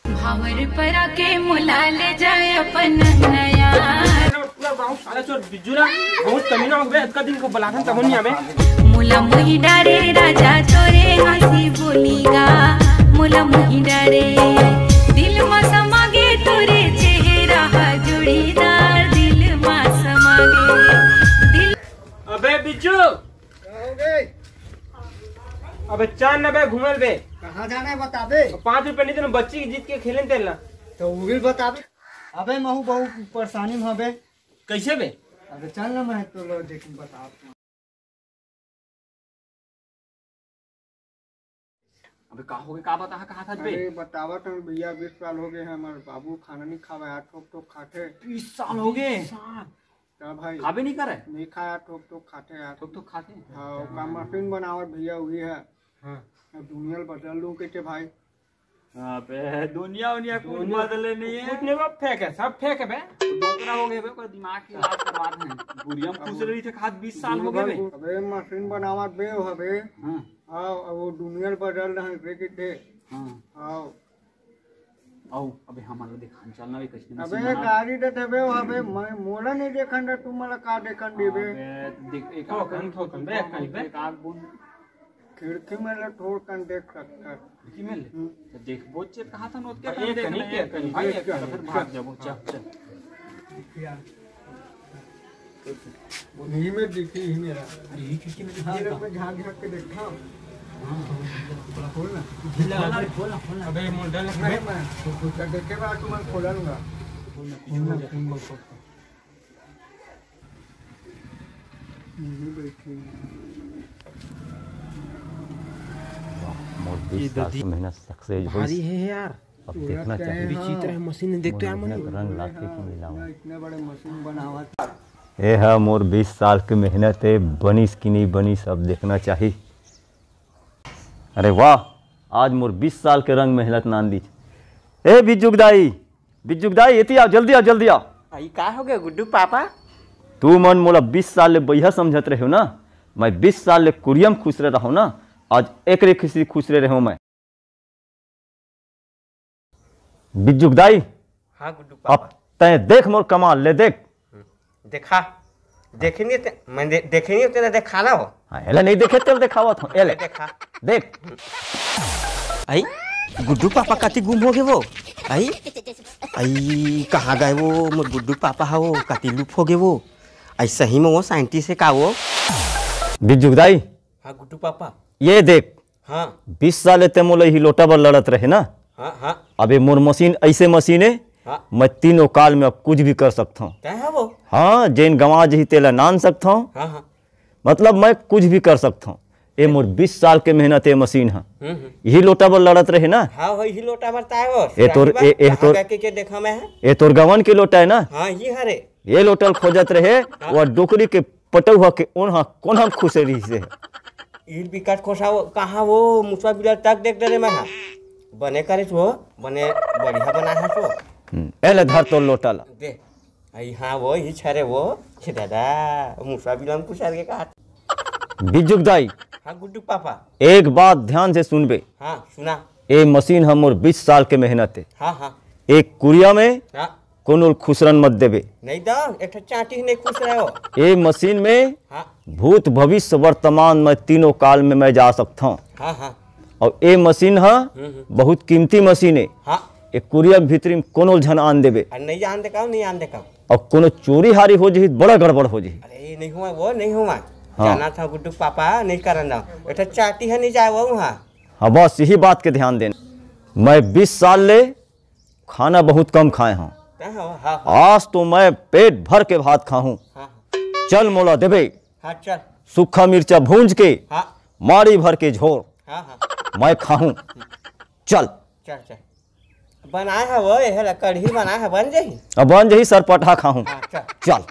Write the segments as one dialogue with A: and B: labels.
A: भावर पर आके मुला ले जाए अपन नया
B: गाँव सारा चोर बिजुरा बहुत कमीना हो गए अतका दिन को बलाथन तमन नहीं आवे
A: मुला मुही डारे राजा तोरे हंसी बोलीगा मुला मुही डारे दिल मा समागे तोरे चेहरा जोड़ीदार दिल मा समागे दिल।
B: अबे बिज्जू अबे चांद नबे घूमल बे
C: कहाँ जाना है बताबे।
B: 5 रुपए नहीं तो बच्ची की जीत के खेलन तेलना
C: तो वो भी बताबे। अबे महू बहुत परेशानी में हबे।
B: कैसे बे?
C: अबे चल ना मैं तो लो देख बता।
B: अबे का हो गए का बता कहाँ था बे?
C: अरे बतावा तो भैया 20 साल हो गए हैं हमारे बाबू खाना नहीं खावा यार ठोक ठोक खाते
B: 20 साल हो गए
C: क्या भाई
B: खाबे नहीं करे
C: नहीं खाया ठोक ठोक खाते यार
B: ठोक ठोक खाते।
C: हाँ का मशीन बनावत भैया हुई है।
B: हाँ
C: दुनिया बदल लूं कैसे भाई।
B: अबे दुनिया कुछ बदले नहीं है कुछ नहीं वो फेंक है सब फेंक है बे दोकरा हो गए बे कोई दिमाग की इलाज करवा दे बुढ़िया में खुश रही थे खाद 20 साल हो गए बे।
C: अबे मशीन बनावत बे हबे।
B: हां
C: आओ अब वो दुनिया बदल रहे थे किथे।
B: हां
C: आओ
B: आओ अबे हमारे देखन चलना भी कुछ नहीं।
C: अबे गाड़ी दे देबे हबे मैं मोला नहीं देखन रे तुम मला का देखन देबे।
B: देख एक ठोकन बे कहीं बे एक आग बुन
C: खिड़की में ले ठोक कर देख सकता है।
B: खिड़की में ले तो देख बोचे कहां था नोट के देख नहीं के कहीं भाई फिर भाग जाबो चल
C: यही में दिखी ही मेरा।
B: अरे ये खिड़की में
C: झाँक झाँक के देखा। खोल ना
B: अबे मॉडल
C: मैं देखे बाद तुम्हें खोला लूंगा।
D: मेहनत सक्सेस
B: भारी है यार।
D: अब देखना चाहिए
B: विचित्र है मशीन देखते यार मन
D: रंग लाके की मिलावा
C: इतने बड़े मशीन बनावा
D: ये है मोर 20 साल की मेहनत है बनीस की नहीं बनी सब देखना चाहिए। अरे वाह आज मोर 20 साल के रंग मेहनत नान दी। ए बिजुक दाई एती आओ जल्दी आओ।
B: आई का हो गया गुड्डू पापा?
D: तू मन मोला 20 साल ले बढ़िया समझत रहे हो ना। मैं 20 साल ले कुरियम खुश रह रहा हूँ ना आज एक रे किसी खुश रह रहा हूँ मैं। बिजुक दाई
E: हाँ गुड्डू पापा
D: अब तय देख मोर कमाल ले देख
E: देखा देखेंगे मैं देखेंगे तेरा देखाना हो।
D: हाँ एला नहीं देखे तेल दिखावत हूँ एले
E: देखा
D: देख।
E: आई गुड्डू पापा कति गुम हो गए वो। आई कहाँ गए वो मोर गुड्डू पापा है वो कति लुप हो गए वो। आई सही में वो साइंटिस्ट है का वो?
D: बिजुक दाई
E: हाँ गुड्डू पापा
D: ये देख
E: हाँ
D: 20 साल ते मोला ही लोटा पर लड़त रहे ना।
E: हाँ हाँ
D: अबे मोर मशीन ऐसे मशीन है
E: हाँ
D: मैं तीनों काल में अब कुछ भी कर सकता हूँ।
E: क्या है वो?
D: हाँ जैन गंवा जी तेला नान सकता हूँ।
E: हाँ हाँ
D: मतलब मैं कुछ भी कर सकता हूँ। ये मोर 20 साल के मेहनत है मशीन है यही लोटा पर लड़त रहे ना।
E: हाँ वही लोटा बरता है वो।
D: ये तोर
E: के देखा मैं है
D: ये तोर गवन के लोटा है ना।
E: हाँ ये हरे
D: ये लोटल खोजत रहे और डोकरी के पटौ हुआ के ओन कौन हम खुश रही से
E: ईट बिकट खोसा वो कहाँ वो मुसवा बिलर तक देख दे मैं हाँ बने करे वो बने बढ़िया बना है तो
D: पहले धर तो लोटा ला
E: दे आई हाँ वो ही छरे वो दादा मुसवा बिलम कुछ आगे कहा।
D: बिजुक दाई
E: हाँ गुड्डू पापा
D: एक बात ध्यान से सुनबे।
E: हाँ सुना।
D: ये मशीन हम और 20 साल के मेहनत है।
E: हाँ हाँ
D: एक कुरिया में
E: हाँ
D: कोनो खुसरन मत देबे
E: नहीं दा एक चाटी नहीं खुश रहे हो।
D: ये मशीन में
E: हाँ
D: भूत भविष्य वर्तमान में तीनों काल में मैं जा सकता हूँ।
E: हाँ हाँ
D: और ये मशीन है बहुत कीमती मशीन है।
E: हाँ
D: एक कुरिया के भीतरी में कोनो झन आन देबे
E: नहीं आन देखा नहीं आन देखा
D: और कोनो चोरी हारी हो जाही बड़ा गड़बड़ हो जाही।
E: अरे नहीं हुआ वो नहीं हुआ
D: हाँ।
E: जाना था गुड्डू पापा नहीं करना एक चाटी है नहीं जाए वो वहाँ।
D: हाँ बस यही बात के ध्यान देना। मैं 20 साल ले खाना बहुत कम खाए हूँ।
E: हाँ
D: आज तो मैं पेट भर के भात खाऊं।
E: हाँ
D: चल मोला देबे।
E: हाँ चल
D: सूखा मिर्चा भूंज के
E: हाँ
D: मारी भर के झोर
E: हाँ हाँ
D: मैं खाऊं। चल
E: चल चल बनाए है वो ये कढ़ी बनाए है बन जाही।
D: अब बन जही सरपटा खाऊं।
E: हाँ चल
D: चल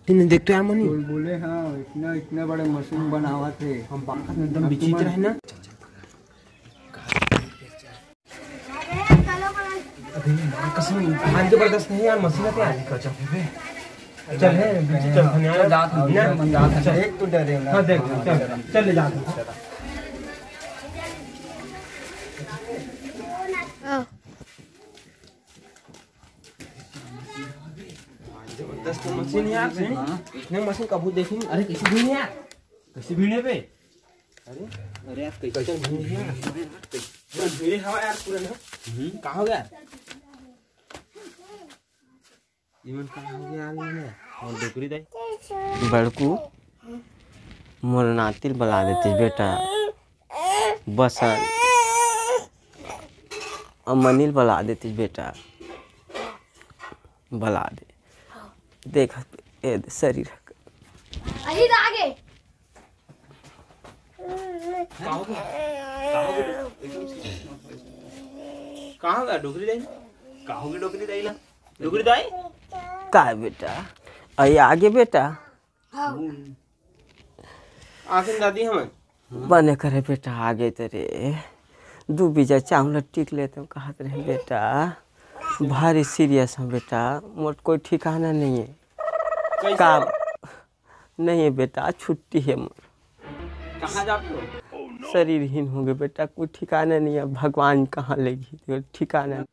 B: देखते यार मनी
C: बोले हाँ इतने बड़े मशीन बनावा थे
B: हम बात में एकदम विचित्र है ना। अभी कसम भारी जबरदस्त नहीं यार मशीन है यार कर चल बे
E: चल है चल धन्यवाद
C: चल एक तो डरे ना।
E: हाँ देख चल चल ले जाते जबरदस्त मशीन यार इसने मशीन कभी देखी नहीं। अरे कैसी भीड़ है यार, कैसी भीड़ है बे। अरे अरे यार कैसे भीड़ है यार, भीड़ हवा यार पूरा ना। कहाँ हो गया इवन, कहाँ हो गया यार। और डोकरी दे बड़कू मोर नातिल बुला देती बेटा, बसन मनील बुला देती बेटा, बुला दे। देख शरीर
F: आगे
E: कहाँ होगा डोकरी दाई, कहाँ होगी डोकरी दाई ला, डोकरी दाई का बेटा आई आगे बेटा आखिर दादी हम बने करे बेटा आगे तेरे 2 बीजा चावल टिक लेते कहते रहे बेटा, भारी सीरियस है बेटा, मोट कोई ठिकाना नहीं है, काम नहीं है बेटा, छुट्टी है मोर। कहाँ जाते हो? शरीरहीन हो गए बेटा, कोई ठिकाना नहीं है, भगवान कहाँ लेगी ठिकाना।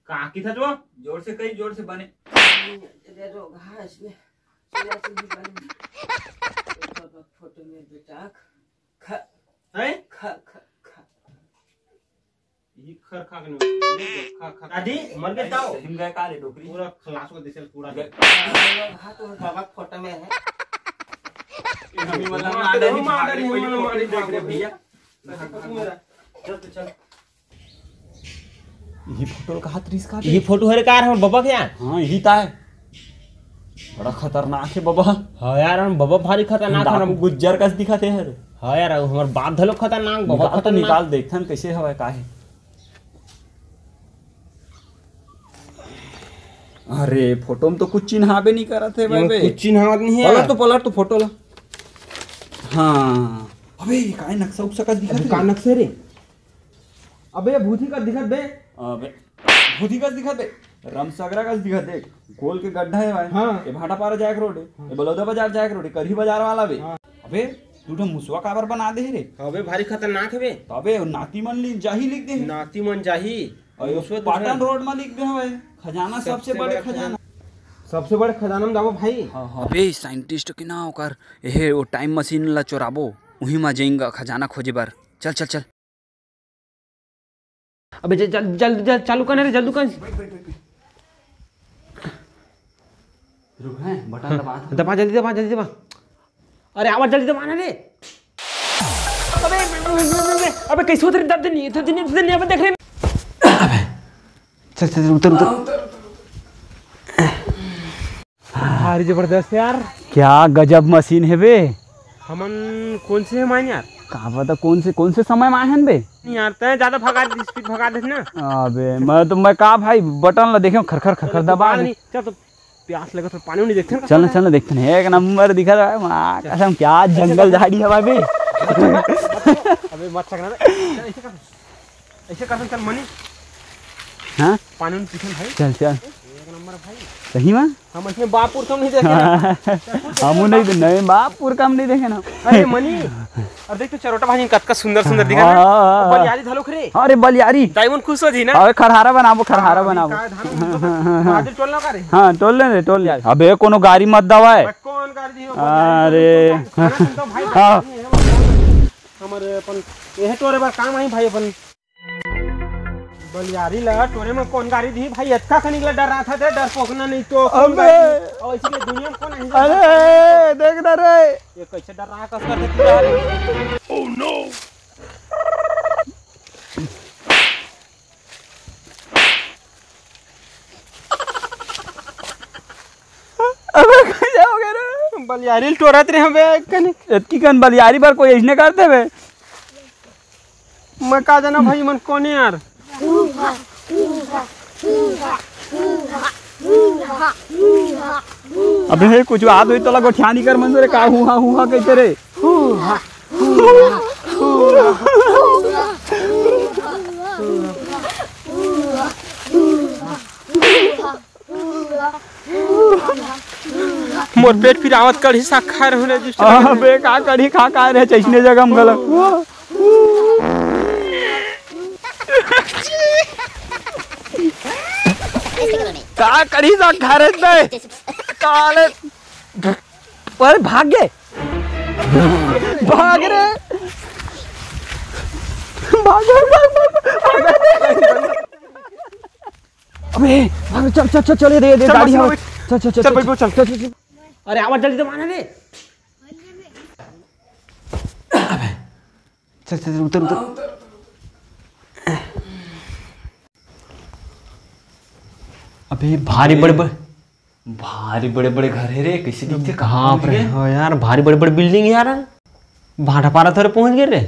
B: कहाँ की था जो जोर से कही, जोर से बने
E: फोटो में बेटा दादी मर गए ताऊ
B: हिम गए काले डोकरी
E: पूरा खलास को दिसल पूरा हाथ और बाबा फोटो में है।
B: हम मतलब आडा ही भाग रही, कोई फोटो देख रहे भैया।
E: चल तो चल,
B: ये फोटो का हाथ रिस्क
E: ये फोटो हरे कार हम बाबा के यार।
B: हाँ यही था है, बड़ा खतरनाक है बाबा।
E: हाँ यार हम बाबा भारी खतरनाक है,
B: हम गुज्जर कस दिखाते हैं।
E: हाँ यार हमार बाप धलो खतरनाक, बाबा
B: तो
E: खतरनाक।
B: निकाल देखथन कैसे हवा का है। अरे फोटो में तो कुछ चिन्हावे नहीं करत है बे,
E: कुछ चिन्हावत नहीं है।
B: पलट तो फोटो ला। हाँ अबे काय नक्शा उक्सा का दिखत है,
E: का नक्शे रे। अबे भूती का दिखत बे,
B: अबे भूती का दिखत है, रामसागरा का दिखत है, गोल के गड्ढा है भाई।
E: हाँ।
B: ये भाटा पारा जाए रोड है, ये बलौदा बाजार जाए रोड है, करही बाजार वाला बे। अबे तू तो मुसवा काबर बना दे रे।
E: अबे भारी खतरनाक है बे।
B: अबे नाती मन जाही लिख दे,
E: नाती मन जाही
B: और पाटन रोड में लिख दे भाई, खजाना सबसे बड़े खजाना,
E: सबसे बड़े खजाना में जाबो भाई।
B: अबे साइंटिस्ट के ना होकर एहे वो टाइम मशीन ला चोराबो, वही में जाएंगा खजाना खोजे बार। चल चल चल
E: अबे जल्द जल्द जल्द चालू करने रे, जल्दी कर।
B: रुक हैं बटन दबा
E: दबा जल्दी दबा जल्दी दबा। अरे आवाज जल्दी दबाना रे। अबे कैसे उतर दर्द नहीं अबे देख रहे। चल चल उतर उतर। भारी जबरदस्त यार,
B: क्या गजब मशीन है बे।
E: हमन कौन से है मान यार,
B: कहा पता कौन से समय में आए हैं बे।
E: नहीं यार तय ज्यादा भगा स्पीड भगा दे ना।
B: अबे मैं कहा भाई बटन ला देखो खरखर खरखर दबा दे।
E: चल तो प्यास लगा तो पानी नहीं देखते ना।
B: चल देखते हैं, एक नंबर दिखा रहा है मां कसम, क्या जंगल झाड़ी है भाई।
E: अबे मत सकना ऐसे कर चल मनी।
B: हाँ
E: पानी में पीछे भाई।
B: चल चल
E: एक नंबर भाई,
B: सही में
E: हम इसमें बापुर कम नहीं देखे।
B: हम नहीं बापुर कम नहीं देखे ना।
E: अरे मनी और देख तो चरोटा भाजी कतका सुंदर सुंदर दिखा ना। बलियारी धलो खरे।
B: अरे बलियारी
E: डायमंड खुश हो जी ना।
B: अरे खरहारा बनाबो
E: हाजिर टोलना करे।
B: हाँ टोल ले टोल। अबे कोनो गाड़ी मत दवाए।
E: कौन गाड़ी दी।
B: अरे
E: हमारे अपन यह टोरे बार काम आई भाई अपन बलियारी ला टोरे में कौन गाड़ी दी भाई, अच्छा का निकला डर रहा था, डर पोकना नहीं तो।
B: अबे
E: और इसलिए दुनिया में कौन है।
B: अरे देख ना रे
E: ये कैसे डर रहा कस करते। ओह नो
B: अबे क्या हो गया रे।
E: बलियारी टोरत रे हमें
B: इतनी कन बलियारी पर कोई इसने करते बे।
E: मैं का जाना भाई मन कौन है यार।
B: अबे कुछ बात हुई तो लगो ठियानी कर मंजूर का हुआ कैसे रे।
G: मोर पेट फिर आवत कढ़ी साग खा रहे जिस
B: बे का कढ़ी खा रहे चैसने जगह में गलत का कढ़ी साग खा रहे थे काले पर भाग गए भाग रे अबे चल चल दे गाड़ी चल चल चल चल चल
G: अरे आवाज जल्दी तो माना रे
B: चल चल उतर अबे भारी बड़े बड़े घर है रे कैसे दिखते कहाँ पर
G: हाँ यार भारी बड़े बड़े बिल्डिंग यार भाटा पारा थोड़े पहुंच गए रे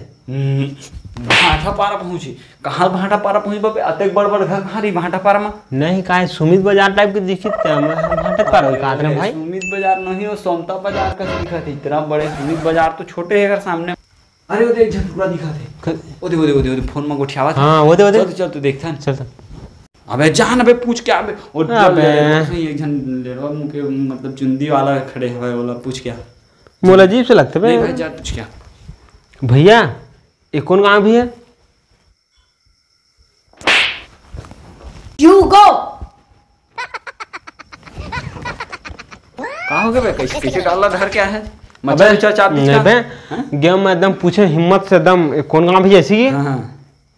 B: भाटा पारा पहुंची कहाँ भाटा पारा पहुंच बाबे अतक बड़ घर कहाँ रही भाटा पारा में
G: नहीं का सुमित बाजार टाइप के दिखित भाटा पारा का भाई
B: सुमित बाजार नहीं हो सोमता बाजार का दिखा थे इतना बड़े सुमित बाजार तो छोटे है सामने अरे वो देख झटपुरा दिखा थे ओदे फोन में गोठियावा
G: हाँ ओदे
B: चल तू देखता है
G: चल
B: अबे जान अबे पूछ क्या अबे और एक जन लेवा मुंह के मतलब चुंदी वाला खड़े है वाला पूछ क्या
G: मोला अजीब से लगते
B: नहीं भाई जा पूछ क्या
G: भैया ये कौन गांव भी है
F: यू गो
B: कहाँ हो गए कैसे कैसे डाला घर क्या है मच्छर चाप
G: नहीं बे गेम में एकदम पूछे हिम्मत से एकदम कौन गांव भी ऐसी है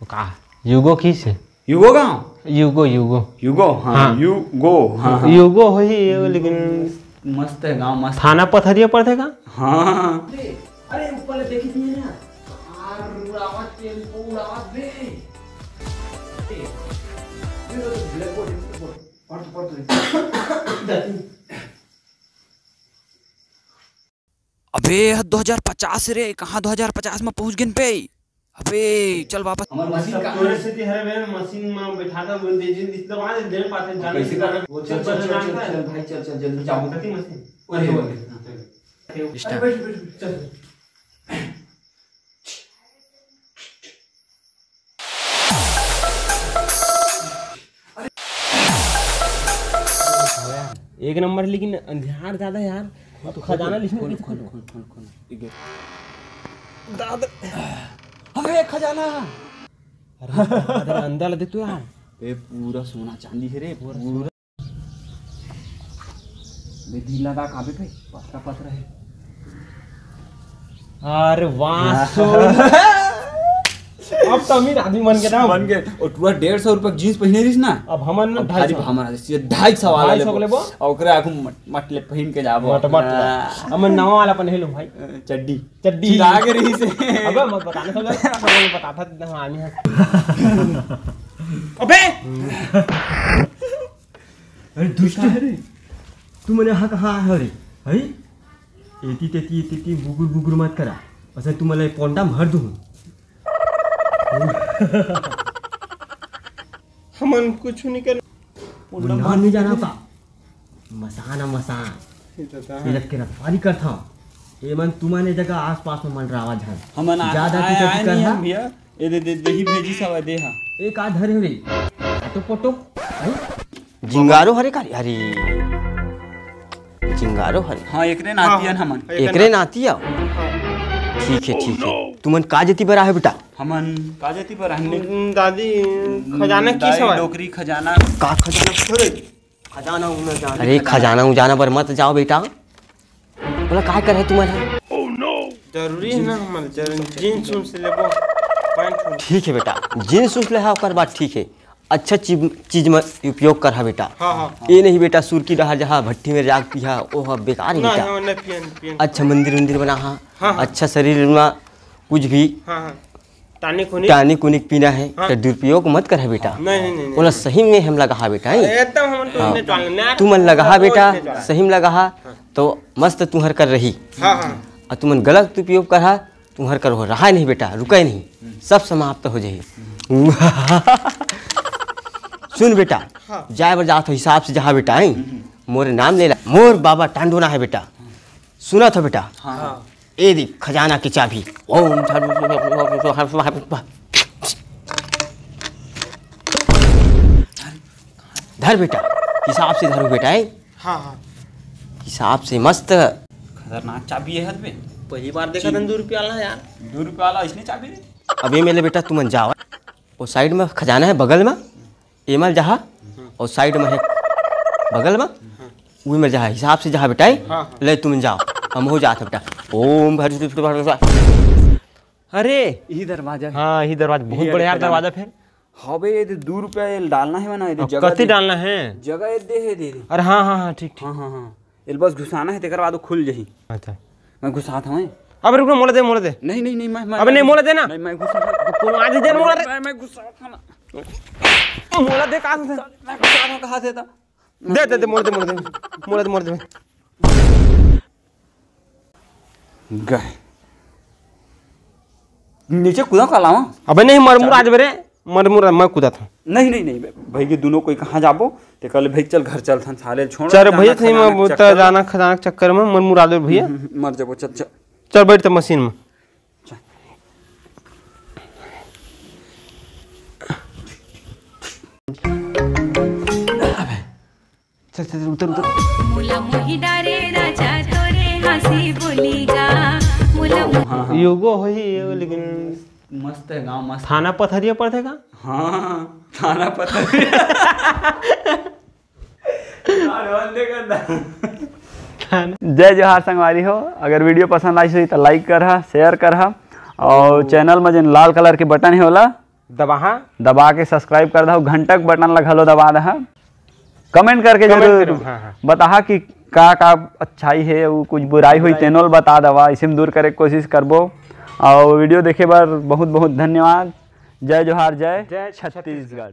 G: का युगो किस है
B: युगो गांव
G: युगो
B: हाँ युगो
G: युगो हो ही लेकिन
B: मस्त है गांव मस्त
G: थाना पथरिया पड़ते का
B: हाँ
G: अरे ऊपर देखी थी ना
B: अबे 2050 रे कहाँ 2050 में पहुंच गए पे अबे चल वापस हमार मशीन का
G: परिस्थिति है बे मशीन में बैठा था बोल दे जिन इतना वहां दे पाते जाने
B: कैसे कर वो चल भाई चल जल्दी जाओ
G: करती मशीन
B: ओए
G: स्टार्ट चल एक नंबर लेकिन ध्यान ज्यादा यार तो खजाना लिखने खोल दादा
B: अबे खजाना
G: अरे अंदर देख तू यार
B: बे पूरा सोना चांदी है रे पूरा बे दिल लगा काबे पे पत्थर है
G: अरे वाह अब तो अमीर आदमी बन गए ना
B: बन गए और पूरा 150 रुपए जींस पहने रहीस ना
G: अब हमन में
B: भारी हमारा 250 वाला
G: लेबो
B: और ओकरे आगू मटले पहन के जाबो
G: मट हमन नवा वाला पहन लो भाई चड्डी
B: लागे रही से
G: अबे मत बताने सब बता था आमी है अबे
E: अरे दुष्ट है तू मने हा कहाँ है रे है एती बुगुर मत करा असं तू मला पोंटा भर दूं
G: हमन कुछ नहीं कर
E: मुंडान नहीं जाना था मसान तिलक के रखवाली कर था ये मन तुम्हारे जगह आसपास में मन रावा झन
B: हमन
E: ज्यादा
B: टिकट कर है भैया ये दे ही भेजी सब दे हा
E: एक आध धरे रे फोटो फोटो जिंगारो हरे का अरे जिंगारो हरे
B: हां एकरे नातियन हमन
E: एकरे नातिया ठीक है तुमन का जति पर आहे बेटा
B: हमन का जति पर हमने
G: दादी खजाना की सवाल
B: डोकरी खजाना
E: का खजाना छोड़े खजाना उन जाना अरे खजाना उजाना पर मत जाओ बेटा बोला काय कर है तुम्हारा
G: ओह नो जरूरी है ना हमन जींस उन से लेबो पैंट
E: ठीक है बेटा जींस उस ले हा ओकर बात ठीक है अच्छा चीज में उपयोग कर हा बेटा
G: हाँ
E: ये नहीं बेटा सुर की रहा जहाँ भट्टी में राग पिया ओह बेकार है बेटा अच्छा मंदिर बना हा अच्छा शरीर में कुछ भी टानिक उनिक पीना है तो दुरुपयोग मत कर बेटा
G: नहीं
E: बोला सही में हम लगा बेटा
G: एकदम हमन तो
E: तू मन लगा बेटा सही में लगा तो मस्त तुम्हार कर रही और तुमन गलत उपयोग कर तुम्हार कर हो रहा नहीं बेटा रुका नहीं सब समाप्त हो जाए सुन बेटा जाए बर जात हो हिसाब से जहाँ बेटा है मोरे नाम ले ला मोर बाबा टांडोना है बेटा सुना था बेटा ए दी खजाना की चाबी ओम धर बेटा हिसाब से धरो बेटा है हिसाब से मस्त।
B: खतरनाक चाबी है हाथ में।
G: पहली बार देखा था 2 रुपया वाला यार।
B: 2 रुपये वाला इसने चाबी दी।
E: अभी मेरे बेटा तू मन जाओ, वो साइड में खजाना है बगल में, एमल जहा और साइड में है बगल में, वही में जहा हिसाब से जहा बेटा ले तुम जाओ, हम हो जाते बेटा। ओम अरे
B: यही दरवाजा है।
G: हाँ यही दरवाजा बहुत बड़ा यार दरवाजा। फिर
B: हाँ भाई, ये 2 रुपये डालना है ना,
G: अब कति डालना है?
B: जगह दे।
G: अरे हाँ हाँ हाँ ठीक ठीक।
B: हाँ ये बस घुसाना है, तेकर बाद वो खुल जही।
G: अच्छा
B: मैं घुसा था मैं।
G: अब रुको मोड़ दे।
B: नहीं मैं
G: अब नहीं मोड़ दे ना।
B: नहीं मैं घुसा था।
G: कौन आज दे मोड़ दे।
B: मैं घुसा था ना।
G: मोड़ दे कहां से?
B: मैं घुसा था कहां से था?
G: दे मोड़ दे।
B: गए नीचे कूदा का लावा।
G: अबे नहीं मरमुर आज बेरे मरमुर मैं कूदा था।
B: नहीं भाई के दोनों कोई कहाँ जाबो ते कल भाई चल घर चल था साले छोड़।
G: चल भैया थी मैं जाना खजाना के चक्कर में मरमुर आदर भैया
B: मर जाबो।
G: चल बैठ तो मशीन में। चल उतर।
A: मुला मुही डारे राजा तोरे हंसी बोलीगा। मुला
G: योगो होई लेकिन
B: मस्त है गांव मस्त।
G: थाना पथरिया पड़ते का?
B: हाँ थाना पथरिया। जय जोहार संगवारी हो। अगर वीडियो पसंद आई तो लाइक करहा, शेयर करहा और चैनल में जिन लाल कलर के बटन है होला दबा के सब्सक्राइब कर दो। घंटक बटन लगा लो दबा दहा। कमेंट करके जरूर बता कि का अच्छाई है, वो कुछ बुराई हुई तेनोल बता दवा, इसे दूर करे कोशिश करबो। और वीडियो देखे बार बहुत बहुत धन्यवाद। जय जोहार, जय छत्तीसगढ़।